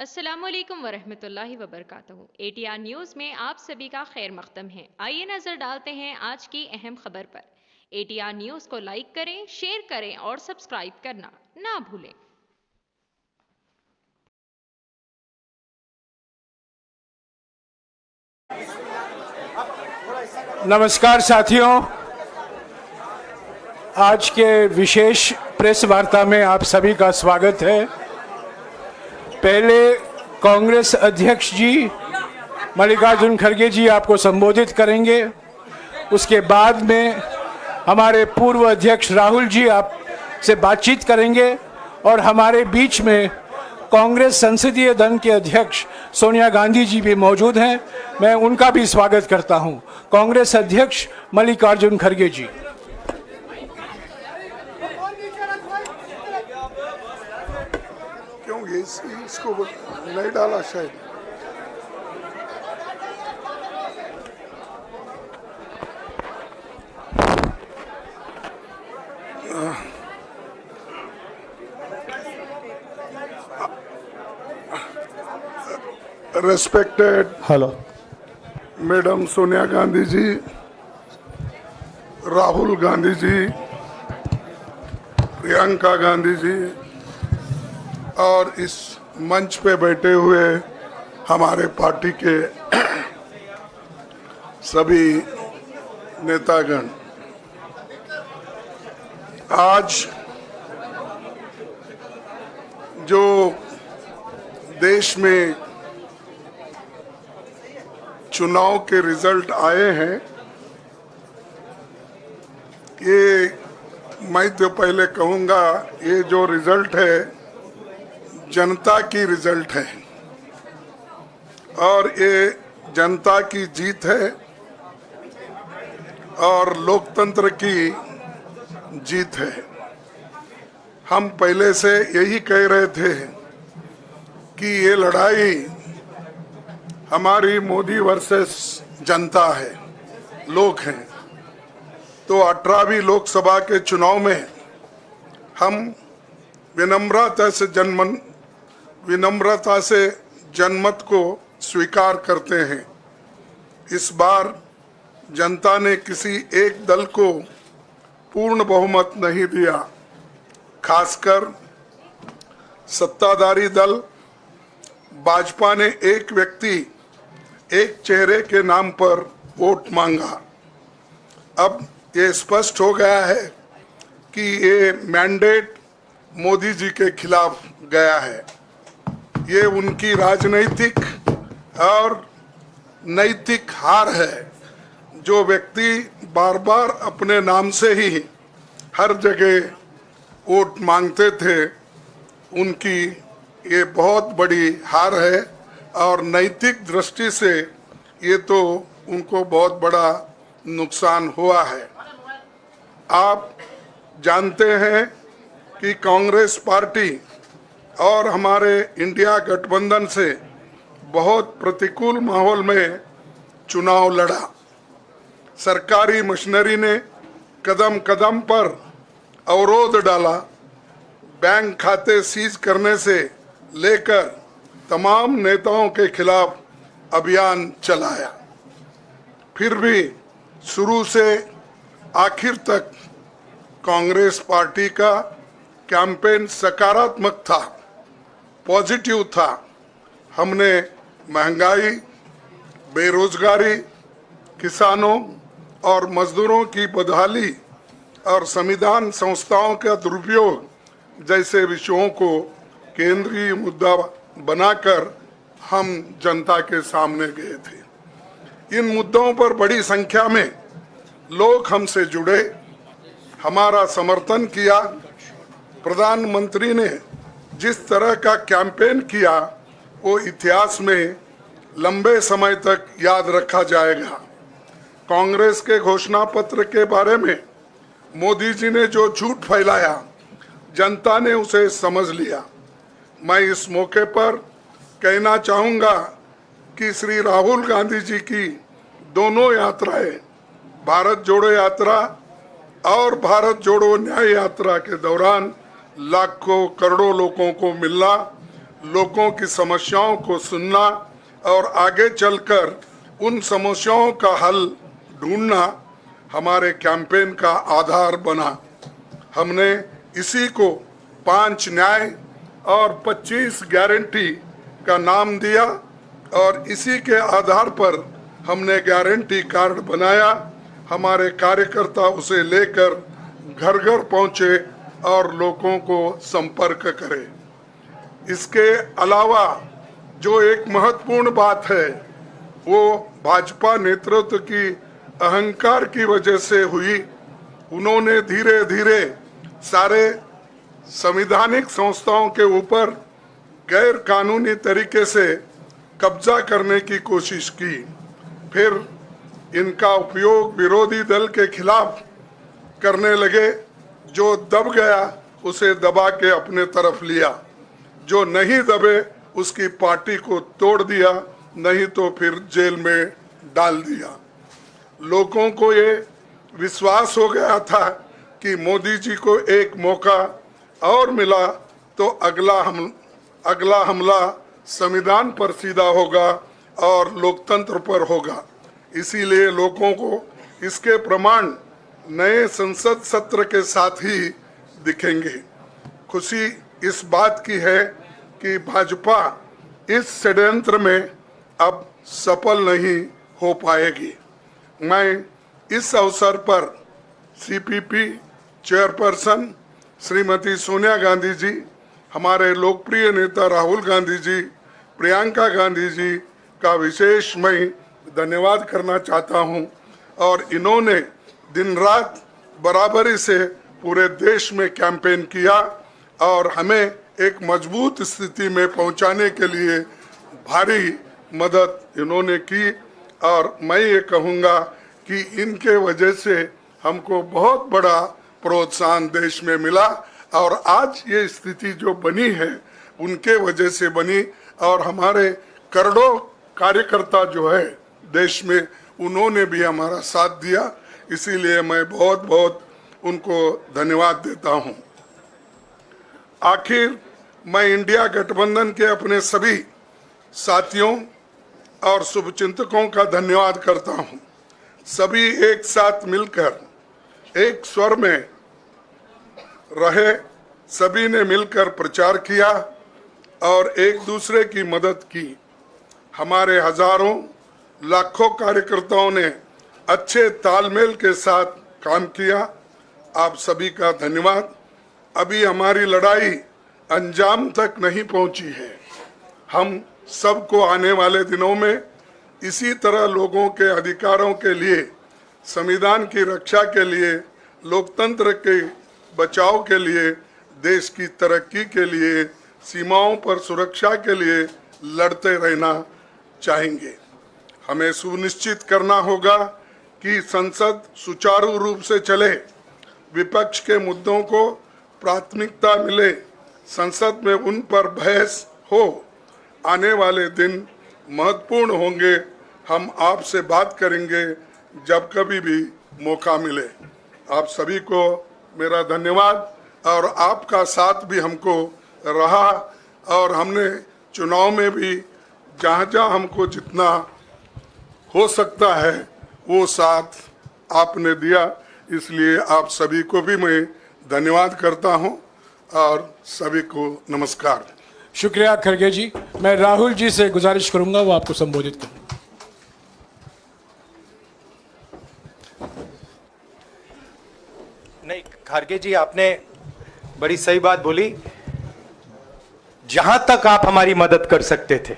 अस्सलामुअलैकुम वरहमतुल्लाहि वबरकातुहू। ATR news में आप सभी का खैर मकदम है। आइए नजर डालते हैं आज की अहम खबर पर। ATR न्यूज़ को लाइक करें, शेयर करें और सब्सक्राइब करना ना भूलें। नमस्कार साथियों, आज के विशेष प्रेस वार्ता में आप सभी का स्वागत है। पहले कांग्रेस अध्यक्ष जी मल्लिकार्जुन खड़गे जी आपको संबोधित करेंगे। उसके बाद में हमारे पूर्व अध्यक्ष राहुल जी आपसे बातचीत करेंगे और हमारे बीच में कांग्रेस संसदीय दल के अध्यक्ष सोनिया गांधी जी भी मौजूद हैं। मैं उनका भी स्वागत करता हूं। कांग्रेस अध्यक्ष मल्लिकार्जुन खड़गे जी। क्यों ये इसको नहीं डाला शायद। Respected hello madam Sonia Gandhi ji, Rahul Gandhi ji, Priyanka Gandhi ji और इस मंच पे बैठे हुए हमारे पार्टी के सभी नेतागण, आज जो देश में चुनाव के रिजल्ट आए हैं, ये मैं तो पहले कहूँगा, ये जो रिजल्ट है जनता की रिजल्ट है और ये जनता की जीत है और लोकतंत्र की जीत है। हम पहले से यही कह रहे थे कि ये लड़ाई हमारी मोदी वर्सेस जनता है, लोग हैं। तो 18वीं लोकसभा के चुनाव में हम विनम्रता से जनमत को स्वीकार करते हैं। इस बार जनता ने किसी एक दल को पूर्ण बहुमत नहीं दिया, खासकर सत्ताधारी दल भाजपा ने एक व्यक्ति एक चेहरे के नाम पर वोट मांगा। अब ये स्पष्ट हो गया है कि ये मैंडेट मोदी जी के खिलाफ गया है। ये उनकी राजनीतिक और नैतिक हार है। जो व्यक्ति बार बार अपने नाम से ही हर जगह वोट मांगते थे, उनकी ये बहुत बड़ी हार है और नैतिक दृष्टि से ये तो उनको बहुत बड़ा नुकसान हुआ है। आप जानते हैं कि कांग्रेस पार्टी और हमारे इंडिया गठबंधन से बहुत प्रतिकूल माहौल में चुनाव लड़ा। सरकारी मशीनरी ने कदम कदम पर अवरोध डाला। बैंक खाते सीज करने से लेकर तमाम नेताओं के खिलाफ अभियान चलाया। फिर भी शुरू से आखिर तक कांग्रेस पार्टी का कैंपेन सकारात्मक था, पॉजिटिव था। हमने महंगाई, बेरोजगारी, किसानों और मजदूरों की बदहाली और संविधान संस्थाओं का दुरुपयोग जैसे विषयों को केंद्रीय मुद्दा बनाकर हम जनता के सामने गए थे। इन मुद्दों पर बड़ी संख्या में लोग हमसे जुड़े, हमारा समर्थन किया। प्रधानमंत्री ने जिस तरह का कैंपेन किया, वो इतिहास में लंबे समय तक याद रखा जाएगा। कांग्रेस के घोषणा पत्र के बारे में मोदी जी ने जो झूठ फैलाया, जनता ने उसे समझ लिया। मैं इस मौके पर कहना चाहूँगा कि श्री राहुल गांधी जी की दोनों यात्राएं, भारत जोड़ो यात्रा और भारत जोड़ो न्याय यात्रा के दौरान लाखों करोड़ों लोगों को मिलना लोगों की समस्याओं को सुनना और आगे चलकर उन समस्याओं का हल ढूंढना हमारे कैंपेन का आधार बना। हमने इसी को 5 न्याय और 25 गारंटी का नाम दिया और इसी के आधार पर हमने गारंटी कार्ड बनाया। हमारे कार्यकर्ता उसे लेकर घर घर पहुंचे और लोगों को संपर्क करें। इसके अलावा जो एक महत्वपूर्ण बात है वो भाजपा नेतृत्व की अहंकार की वजह से हुई। उन्होंने धीरे धीरे सारे संवैधानिक संस्थाओं के ऊपर गैर कानूनी तरीके से कब्जा करने की कोशिश की। फिर इनका उपयोग विरोधी दल के खिलाफ करने लगे। जो दब गया उसे दबा के अपने तरफ लिया, जो नहीं दबे उसकी पार्टी को तोड़ दिया, नहीं तो फिर जेल में डाल दिया। लोगों को ये विश्वास हो गया था कि मोदी जी को एक मौका और मिला तो अगला हमला संविधान पर सीधा होगा और लोकतंत्र पर होगा। इसीलिए लोगों को इसके प्रमाण नए संसद सत्र के साथ ही दिखेंगे। खुशी इस बात की है कि भाजपा इस षड्यंत्र में अब सफल नहीं हो पाएगी। मैं इस अवसर पर सीपीपी चेयरपर्सन श्रीमती सोनिया गांधी जी, हमारे लोकप्रिय नेता राहुल गांधी जी, प्रियंका गांधी जी का विशेष मैं धन्यवाद करना चाहता हूं। और इन्होंने दिन रात बराबरी से पूरे देश में कैंपेन किया और हमें एक मजबूत स्थिति में पहुंचाने के लिए भारी मदद इन्होंने की। और मैं ये कहूँगा कि इनके वजह से हमको बहुत बड़ा प्रोत्साहन देश में मिला और आज ये स्थिति जो बनी है उनके वजह से बनी। और हमारे करोड़ों कार्यकर्ता जो है देश में, उन्होंने भी हमारा साथ दिया। इसीलिए मैं बहुत बहुत उनको धन्यवाद देता हूं। आखिर मैं इंडिया गठबंधन के अपने सभी साथियों और शुभचिंतकों का धन्यवाद करता हूं। सभी एक साथ मिलकर एक स्वर में रहे, सभी ने मिलकर प्रचार किया और एक दूसरे की मदद की। हमारे हजारों लाखों कार्यकर्ताओं ने अच्छे तालमेल के साथ काम किया। आप सभी का धन्यवाद। अभी हमारी लड़ाई अंजाम तक नहीं पहुंची है। हम सबको आने वाले दिनों में इसी तरह लोगों के अधिकारों के लिए, संविधान की रक्षा के लिए, लोकतंत्र के बचाव के लिए, देश की तरक्की के लिए, सीमाओं पर सुरक्षा के लिए लड़ते रहना चाहेंगे। हमें सुनिश्चित करना होगा कि संसद सुचारू रूप से चले, विपक्ष के मुद्दों को प्राथमिकता मिले, संसद में उन पर बहस हो। आने वाले दिन महत्वपूर्ण होंगे। हम आपसे बात करेंगे जब कभी भी मौका मिले। आप सभी को मेरा धन्यवाद और आपका साथ भी हमको रहा और हमने चुनाव में भी जहाँ जहाँ हमको जितना हो सकता है वो साथ आपने दिया। इसलिए आप सभी को भी मैं धन्यवाद करता हूं और सभी को नमस्कार। शुक्रिया खड़गे जी। मैं राहुल जी से गुजारिश करूंगा वो आपको संबोधित करें। नहीं, खड़गे जी आपने बड़ी सही बात बोली। जहां तक आप हमारी मदद कर सकते थे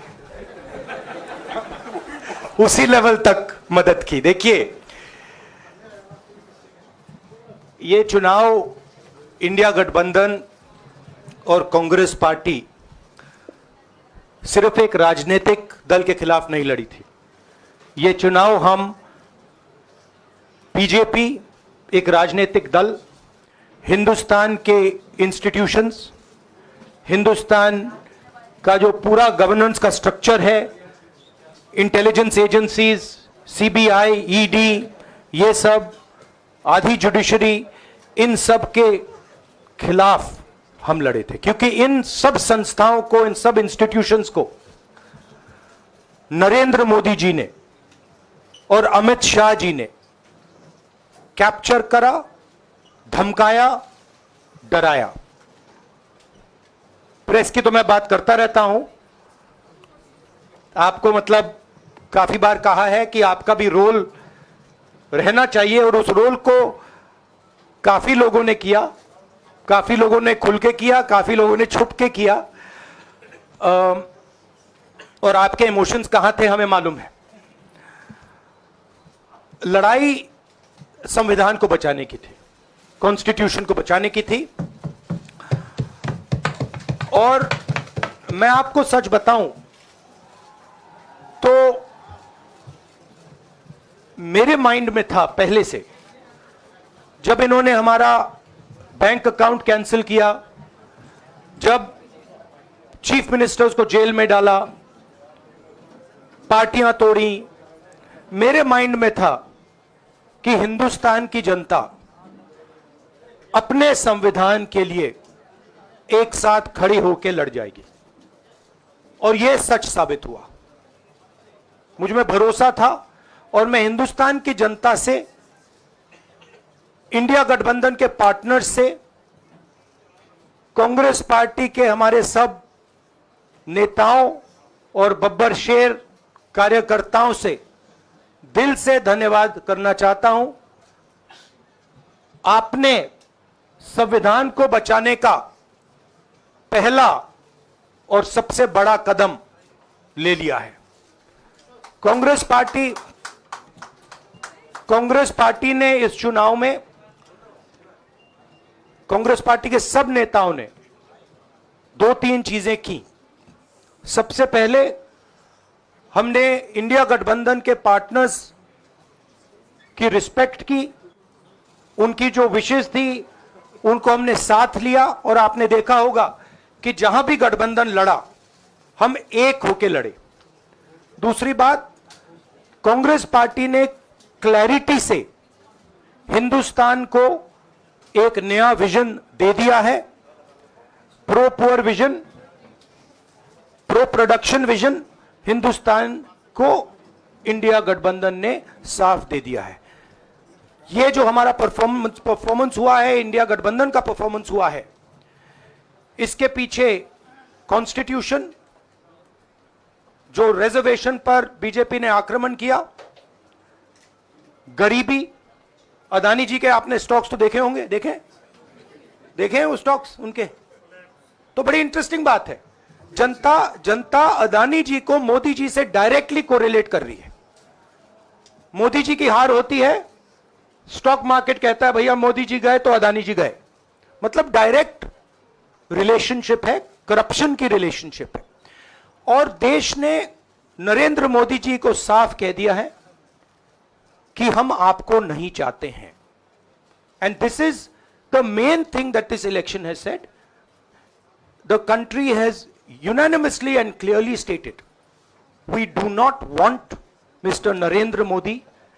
उसी लेवल तक मदद की। देखिए, ये चुनाव इंडिया गठबंधन और कांग्रेस पार्टी सिर्फ एक राजनीतिक दल के खिलाफ नहीं लड़ी थी। ये चुनाव हम बीजेपी, एक राजनीतिक दल, हिंदुस्तान के इंस्टीट्यूशंस, हिंदुस्तान का जो पूरा गवर्नेंस का स्ट्रक्चर है, इंटेलिजेंस एजेंसीज, सीबीआई, ईडी, ये सब, आधी जुडिशरी, इन सब के खिलाफ हम लड़े थे, क्योंकि इन सब संस्थाओं को, इन सब इंस्टीट्यूशंस को नरेंद्र मोदी जी ने और अमित शाह जी ने कैप्चर करा, धमकाया, डराया। प्रेस की तो मैं बात करता रहता हूं, आपको मतलब काफी बार कहा है कि आपका भी रोल रहना चाहिए, और उस रोल को काफी लोगों ने किया, काफी लोगों ने खुल के किया, काफी लोगों ने छुप के किया, और आपके इमोशंस कहां थे हमें मालूम है। लड़ाई संविधान को बचाने की थी, कॉन्स्टिट्यूशन को बचाने की थी। और मैं आपको सच बताऊं तो मेरे माइंड में था पहले से, जब इन्होंने हमारा बैंक अकाउंट कैंसिल किया, जब चीफ मिनिस्टर्स को जेल में डाला, पार्टियां तोड़ी, मेरे माइंड में था कि हिंदुस्तान की जनता अपने संविधान के लिए एक साथ खड़ी होकर लड़ जाएगी, और यह सच साबित हुआ। मुझ में भरोसा था, और मैं हिंदुस्तान की जनता से, इंडिया गठबंधन के पार्टनर्स से, कांग्रेस पार्टी के हमारे सब नेताओं और बब्बर शेर कार्यकर्ताओं से दिल से धन्यवाद करना चाहता हूं। आपने संविधान को बचाने का पहला और सबसे बड़ा कदम ले लिया है। कांग्रेस पार्टी ने इस चुनाव में, कांग्रेस पार्टी के सब नेताओं ने 2-3 चीजें की। सबसे पहले हमने इंडिया गठबंधन के पार्टनर्स की रिस्पेक्ट की, उनकी जो विशेष थी उनको हमने साथ लिया, और आपने देखा होगा कि जहां भी गठबंधन लड़ा हम एक होकर लड़े। दूसरी बात, कांग्रेस पार्टी ने क्लैरिटी से हिंदुस्तान को एक नया विजन दे दिया है, pro poor vision, pro production vision Hindustan को इंडिया गठबंधन ने साफ दे दिया है। यह जो हमारा परफॉर्मेंस हुआ है, इंडिया गठबंधन का परफॉर्मेंस हुआ है, इसके पीछे कॉन्स्टिट्यूशन, जो रिजर्वेशन पर बीजेपी ने आक्रमण किया, गरीबी, अदानी जी के आपने स्टॉक्स तो देखे होंगे, देखे हैं वो स्टॉक्स उनके, तो बड़ी इंटरेस्टिंग बात है। जनता अदानी जी को मोदी जी से डायरेक्टली कोरिलेट कर रही है। मोदी जी की हार होती है, स्टॉक मार्केट कहता है भैया मोदी जी गए तो अदानी जी गए, मतलब डायरेक्ट रिलेशनशिप है, करप्शन की रिलेशनशिप है। और देश ने नरेंद्र मोदी जी को साफ कह दिया है कि हम आपको नहीं चाहते हैं। And this is the main thing that this election has said. The country has unanimously and clearly stated, we do not want Mr. Narendra Modi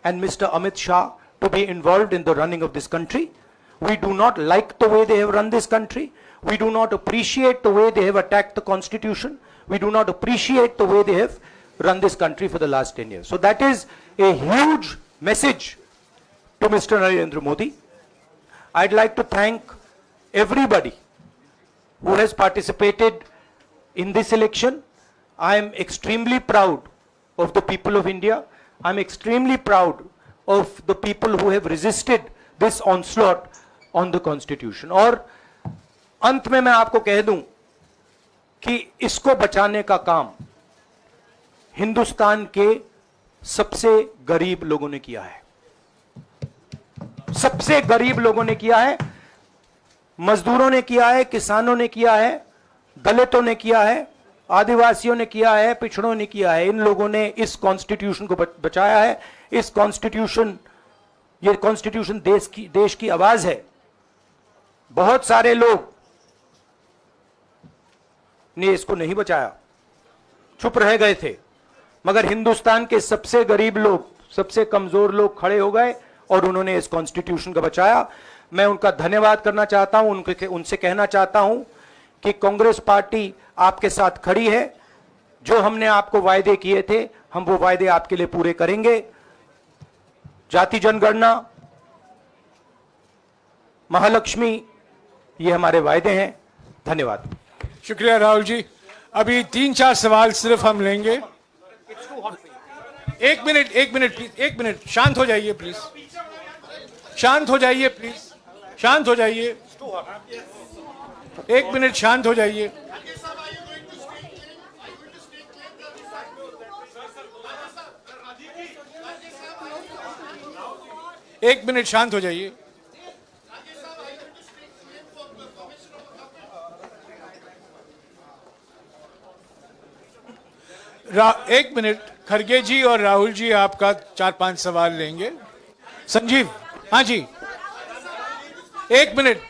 and Mr. Amit Shah to be involved in the running of this country. We do not like the way they have run this country. We do not appreciate the way they have attacked the constitution. We do not appreciate the way they have run this country for the last 10 years. So that is a huge message to Mr. Narendra Modi. I'd like to thank everybody who has participated in this election. I am extremely proud of the people of India. I am extremely proud of the people who have resisted this onslaught on the constitution. और अंत में मैं आपको कह दूं कि इसको बचाने का काम हिंदुस्तान के सबसे गरीब लोगों ने किया है, सबसे गरीब लोगों ने किया है, मजदूरों ने किया है, किसानों ने किया है, दलितों ने किया है, आदिवासियों ने किया है, पिछड़ों ने किया है। इन लोगों ने इस कॉन्स्टिट्यूशन को बचाया है। इस कॉन्स्टिट्यूशन, ये कॉन्स्टिट्यूशन देश की आवाज है। बहुत सारे लोग ने इसको नहीं बचाया, चुप रह गए थे, मगर हिंदुस्तान के सबसे गरीब लोग, सबसे कमजोर लोग खड़े हो गए और उन्होंने इस कॉन्स्टिट्यूशन को बचाया। मैं उनका धन्यवाद करना चाहता हूं, उनसे कहना चाहता हूं कि कांग्रेस पार्टी आपके साथ खड़ी है। जो हमने आपको वायदे किए थे, हम वो वायदे आपके लिए पूरे करेंगे। जाति जनगणना, महालक्ष्मी, ये हमारे वायदे हैं। धन्यवाद। शुक्रिया राहुल जी। अभी 3-4 सवाल सिर्फ हम लेंगे। एक मिनट प्लीज, एक मिनट, शांत हो जाइए प्लीज, शांत हो जाइए प्लीज, शांत हो जाइए, 1 मिनट शांत हो जाइए। एक मिनट शांत हो जाइए। एक मिनट, खड़गे जी और राहुल जी आपका 4-5 सवाल लेंगे। संजीव, हाँ जी, 1 मिनट,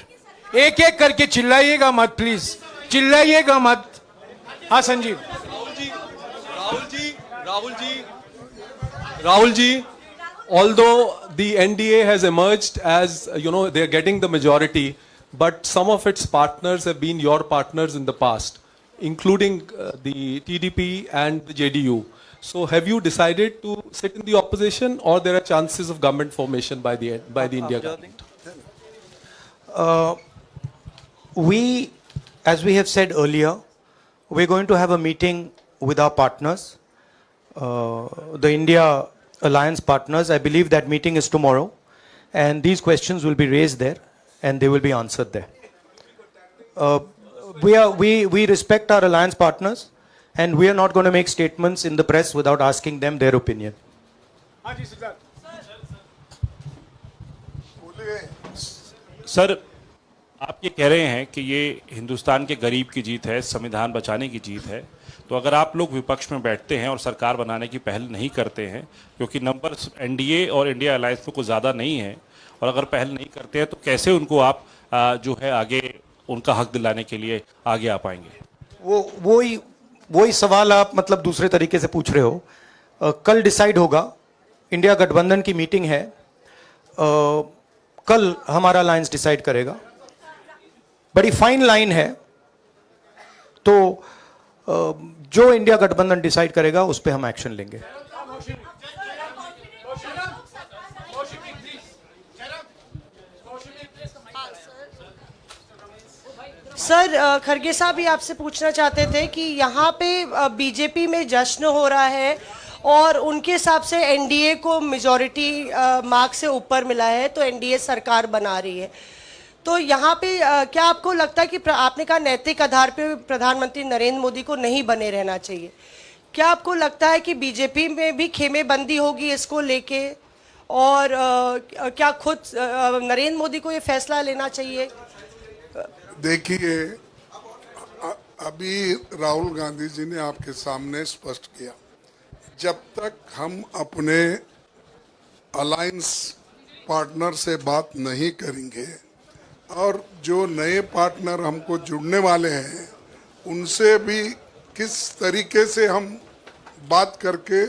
एक एक करके चिल्लाइएगा मत प्लीज, चिल्लाइएगा मत। हाँ Sanjeev. Rahul ji, although the NDA has emerged as, they are getting the majority, but some of its partners have been your partners in the past, including the TDP and the JDU. So have you decided to sit in the opposition, or there are chances of government formation by the India government? As we have said earlier, we're going to have a meeting with our partners, the India Alliance partners. I believe that meeting is tomorrow, and these questions will be raised there, and they will be answered there. We respect our alliance partners, and we are not going to make statements in the press without asking them their opinion. Sir, आप ये कह रहे हैं कि ये हिंदुस्तान के गरीब की जीत है, संविधान बचाने की जीत है, तो अगर आप लोग विपक्ष में बैठते हैं और सरकार बनाने की पहल नहीं करते हैं, क्योंकि नंबर एनडीए और इंडिया अलायंस में कुछ ज़्यादा नहीं है, और अगर पहल नहीं करते हैं तो कैसे उनको आप जो है आगे उनका हक दिलाने के लिए आगे आ पाएंगे? वही सवाल आप मतलब दूसरे तरीके से पूछ रहे हो। कल डिसाइड होगा, इंडिया गठबंधन की मीटिंग है, कल हमारा अलायंस डिसाइड करेगा। बड़ी फाइन लाइन है, तो जो इंडिया गठबंधन डिसाइड करेगा उस पे हम एक्शन लेंगे। सर, खड़गे साहब ये आपसे पूछना चाहते थे कि यहाँ पे बीजेपी में जश्न हो रहा है और उनके हिसाब से एनडीए को मेजॉरिटी मार्क से ऊपर मिला है, तो एनडीए सरकार बना रही है। तो यहाँ पे क्या आपको लगता है कि आपने कहा नैतिक आधार पे प्रधानमंत्री नरेंद्र मोदी को नहीं बने रहना चाहिए, क्या आपको लगता है कि बीजेपी में भी खेमेबंदी होगी इसको लेके, और क्या खुद नरेंद्र मोदी को ये फैसला लेना चाहिए? देखिए, अभी राहुल गांधी जी ने आपके सामने स्पष्ट किया, जब तक हम अपने अलायंस पार्टनर से बात नहीं करेंगे और जो नए पार्टनर हमको जुड़ने वाले हैं उनसे भी किस तरीके से हम बात करके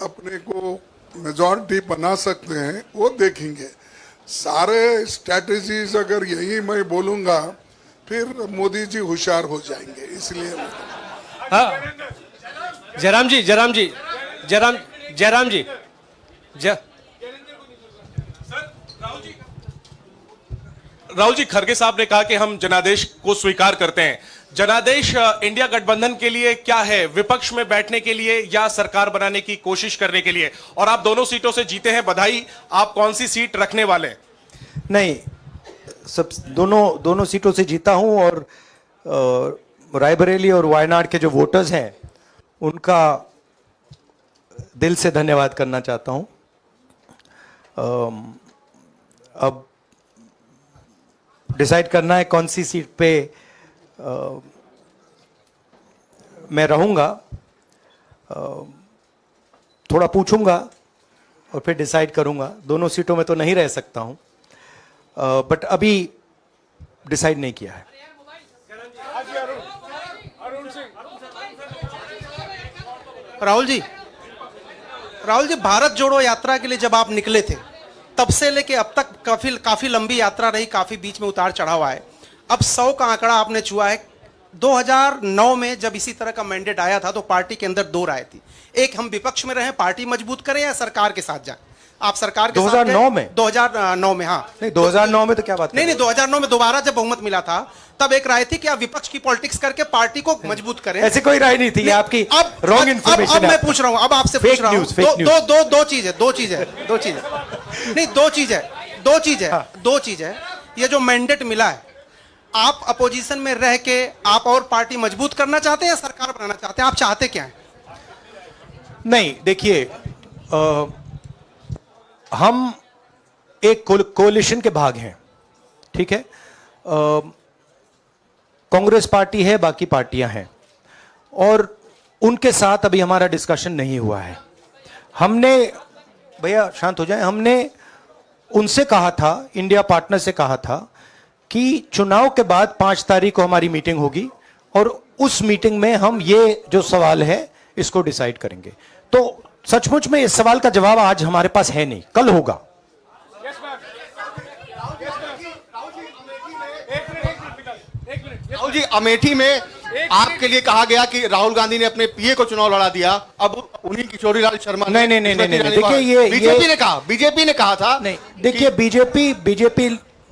अपने को मेजॉरिटी बना सकते हैं वो देखेंगे। सारे स्ट्रैटेजीज अगर यही मैं बोलूँगा फिर मोदी जी होशियार हो जाएंगे, इसलिए। हाँ, जयराम जी, राहुल जी, खड़गे साहब ने कहा कि हम जनादेश को स्वीकार करते हैं। जनादेश इंडिया गठबंधन के लिए क्या है? विपक्ष में बैठने के लिए या सरकार बनाने की कोशिश करने के लिए? और आप दोनों सीटों से जीते हैं, बधाई। आप कौन सी सीट रखने वाले? नहीं, सब दोनों सीटों से जीता हूं, और रायबरेली और वायनाड के जो वोटर्स हैं उनका दिल से धन्यवाद करना चाहता हूं। अब डिसाइड करना है कौन सी सीट पे मैं रहूंगा, थोड़ा पूछूंगा और फिर डिसाइड करूंगा। दोनों सीटों में तो नहीं रह सकता हूं, बट अभी डिसाइड नहीं किया है। राहुल जी, भारत जोड़ो यात्रा के लिए जब आप निकले थे तब से लेके अब तक काफी लंबी यात्रा रही, काफी बीच में उतार चढ़ाव आए। अब 100 का आंकड़ा आपने छुआ है, 2009 में जब इसी तरह का मैंडेट आया था तो पार्टी के अंदर दो राय थी। एक, हम विपक्ष में रहें, पार्टी मजबूत करें, या सरकार के साथ जाएं। आप सरकार के 2009 में 2009 में, हाँ नहीं 2009 में तो क्या बात नहीं 2009 में दोबारा जब बहुमत मिला था तब एक राय थी कि आप विपक्ष की पॉलिटिक्स करके पार्टी को मजबूत करें। ऐसी कोई राय नहीं थी, ये आपकी रॉन्ग इंफॉर्मेशन है। अब मैं पूछ रहा हूं, अब आपसे पूछ रहा हूं, दो चीज है नहीं, दो चीज है। ये जो मैंडेट मिला है, आप अपोजिशन में रह के आप और पार्टी मजबूत करना चाहते हैं या सरकार बनाना चाहते हैं? आप चाहते क्या है? नहीं, देखिए, हम एक कोलिशन के भाग हैं, ठीक है। कांग्रेस पार्टी है, बाकी पार्टियां हैं, और उनके साथ अभी हमारा डिस्कशन नहीं हुआ है। हमने, भैया शांत हो जाए, हमने उनसे कहा था, इंडिया पार्टनर से कहा था कि चुनाव के बाद 5 तारीख को हमारी मीटिंग होगी और उस मीटिंग में हम ये जो सवाल है इसको डिसाइड करेंगे। तो सचमुच में इस सवाल का जवाब आज हमारे पास है नहीं, कल होगा। राहुल जी, अमेठी में आपके लिए कहा गया कि राहुल गांधी ने अपने पीए को चुनाव लड़ा दिया, अब उन्हीं किशोरीलाल शर्मा नहीं, देखिए ये बीजेपी ने कहा था। नहीं, देखिए बीजेपी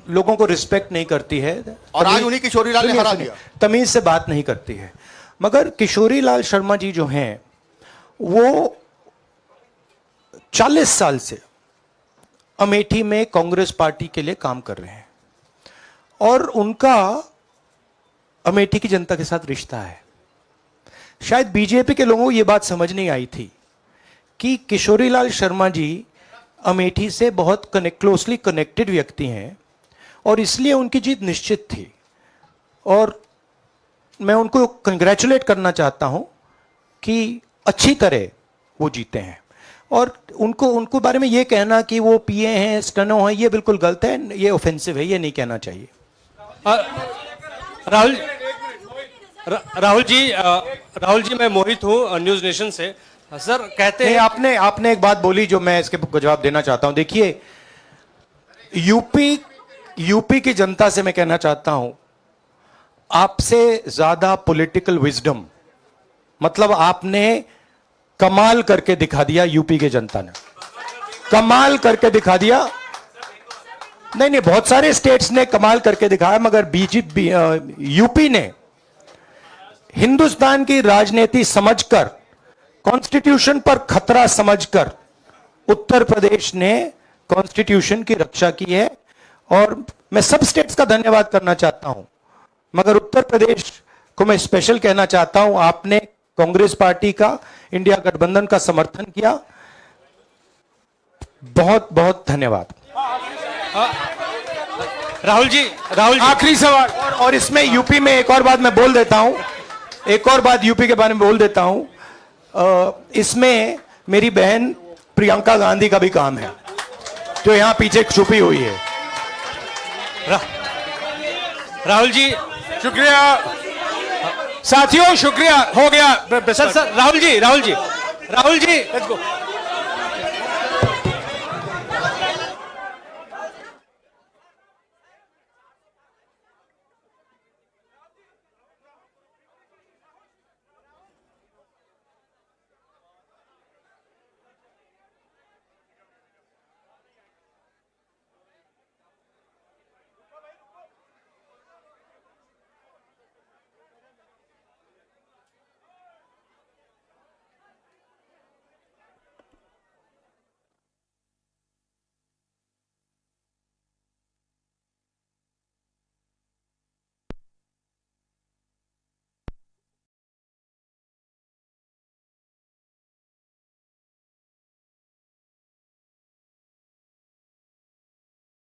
लोगों को रिस्पेक्ट नहीं करती है और आज उन्हीं किशोरीलाल ने हरा दिया, तमीज से बात नहीं करती है। मगर किशोरीलाल शर्मा जी जो हैं वो 40 साल से अमेठी में कांग्रेस पार्टी के लिए काम कर रहे हैं और उनका अमेठी की जनता के साथ रिश्ता है। शायद बीजेपी के लोगों को यह बात समझ नहीं आई थी कि किशोरीलाल शर्मा जी अमेठी से बहुत क्लोजली कनेक्टेड व्यक्ति हैं और इसलिए उनकी जीत निश्चित थी। और मैं उनको कंग्रेचुलेट करना चाहता हूं कि अच्छी तरह वो जीते हैं। और उनको बारे में ये कहना कि वो पीए हैं, स्टेनो हैं, ये बिल्कुल गलत है, ये ऑफेंसिव है, ये नहीं कहना चाहिए। राहुल जी मैं मोहित हूँ न्यूज नेशन से। सर कहते हैं, आपने एक बात बोली जो मैं इसके जवाब देना चाहता हूं। देखिए, यूपी की जनता से मैं कहना चाहता हूं, आपसे ज्यादा पॉलिटिकल विजडम, मतलब आपने कमाल करके दिखा दिया। यूपी की जनता ने कमाल करके दिखा दिया। नहीं, बहुत सारे स्टेट्स ने कमाल करके दिखाया, मगर बीजेपी यूपी ने हिंदुस्तान की राजनीति समझकर, कॉन्स्टिट्यूशन पर खतरा समझकर उत्तर प्रदेश ने कॉन्स्टिट्यूशन की रक्षा की है। और मैं सब स्टेट्स का धन्यवाद करना चाहता हूं, मगर उत्तर प्रदेश को मैं स्पेशल कहना चाहता हूं। आपने कांग्रेस पार्टी का, इंडिया गठबंधन का समर्थन किया, बहुत बहुत धन्यवाद। राहुल जी आखिरी सवाल, और इसमें यूपी में एक और बात मैं बोल देता हूं, एक और बात यूपी के बारे में बोल देता हूं। इसमें मेरी बहन प्रियंका गांधी का भी काम है, जो यहां पीछे छुपी हुई है। राहुल जी शुक्रिया साथियों, शुक्रिया, हो गया। सर राहुल जी